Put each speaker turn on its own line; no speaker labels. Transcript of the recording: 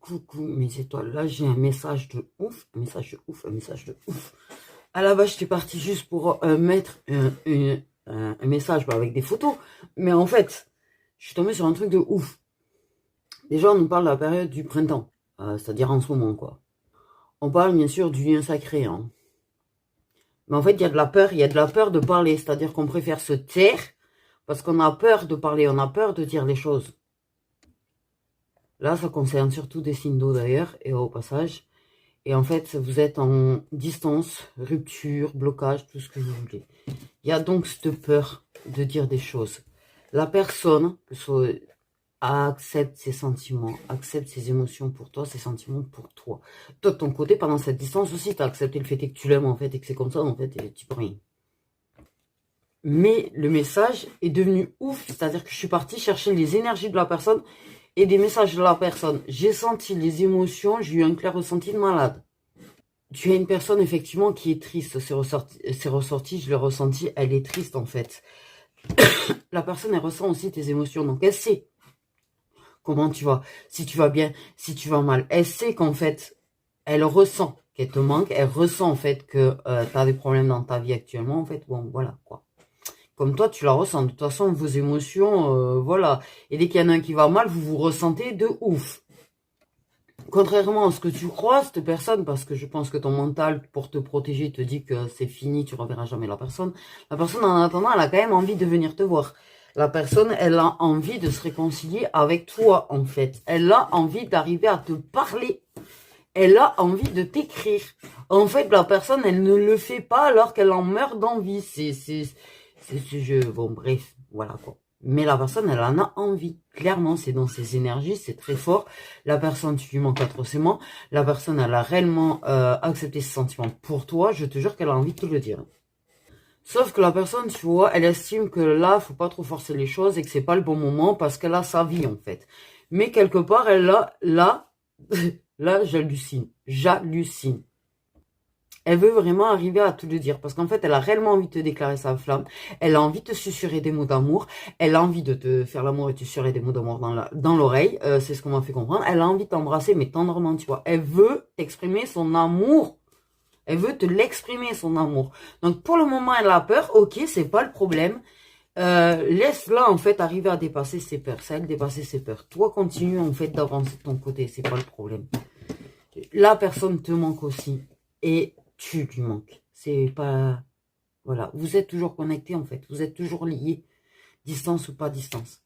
Coucou mes étoiles, là j'ai un message de ouf, un message de ouf, un message de ouf. À la base j'étais partie juste pour mettre un message avec des photos, mais en fait, je suis tombée sur un truc de ouf. Déjà on nous parle de la période du printemps, c'est-à-dire en ce moment quoi. On parle bien sûr du lien sacré, hein. Mais en fait il y a de la peur, il y a de la peur de parler, c'est-à-dire qu'on préfère se taire, parce qu'on a peur de parler, on a peur de dire les choses. Là, ça concerne surtout des signes d'eau d'ailleurs, et au passage. Et en fait, vous êtes en distance, rupture, blocage, tout ce que vous voulez. Il y a donc cette peur de dire des choses. La personne, que ce soit, accepte ses sentiments, accepte ses émotions pour toi, ses sentiments pour toi. Toi, de ton côté, pendant cette distance aussi, tu as accepté le fait que tu l'aimes en fait, et que c'est comme ça en fait, et tu peux rien. Mais le message est devenu ouf, c'est-à-dire que je suis partie chercher les énergies de la personne et des messages de la personne. J'ai senti les émotions, j'ai eu un clair ressenti de malade. Tu es une personne effectivement qui est triste, c'est ressorti, je l'ai ressenti, elle est triste en fait. La personne elle ressent aussi tes émotions, donc elle sait comment tu vas, si tu vas bien, si tu vas mal. Elle sait qu'en fait, elle ressent qu'elle te manque, elle ressent en fait que tu as des problèmes dans ta vie actuellement, en fait, bon voilà quoi. Comme toi, tu la ressens. De toute façon, vos émotions, voilà. Et dès qu'il y en a un qui va mal, vous vous ressentez de ouf. Contrairement à ce que tu crois, cette personne, parce que je pense que ton mental, pour te protéger, te dit que c'est fini, tu ne reverras jamais la personne, en attendant, elle a quand même envie de venir te voir. La personne, elle a envie de se réconcilier avec toi, en fait. Elle a envie d'arriver à te parler. Elle a envie de t'écrire. En fait, la personne, elle ne le fait pas alors qu'elle en meurt d'envie. C'est ce jeu. Bon, bref, voilà quoi. Mais la personne, elle en a envie. Clairement, c'est dans ses énergies, c'est très fort. La personne, tu lui manques atrocement. La personne, elle a réellement accepté ses sentiments pour toi. Je te jure qu'elle a envie de te le dire. Sauf que la personne, tu vois, elle estime que là, faut pas trop forcer les choses et que c'est pas le bon moment parce qu'elle a sa vie, en fait. Mais quelque part, elle a, là, là, j'hallucine. J'hallucine. Elle veut vraiment arriver à te le dire parce qu'en fait, elle a réellement envie de te déclarer sa flamme. Elle a envie de te susurrer des mots d'amour. Elle a envie de te faire l'amour et te susurrer des mots d'amour dans l'oreille. C'est ce qu'on m'a fait comprendre. Elle a envie de t'embrasser, mais tendrement, tu vois. Elle veut exprimer son amour. Elle veut te l'exprimer, son amour. Donc, pour le moment, elle a peur. Ok, c'est pas le problème. Laisse-la, en fait, arriver à dépasser ses peurs. C'est elle dépasser ses peurs. Toi, continue, en fait, d'avancer de ton côté. C'est pas le problème. La personne te manque aussi. Et tu lui manques. C'est pas... Voilà. Vous êtes toujours connectés, en fait. Vous êtes toujours liés. Distance ou pas distance.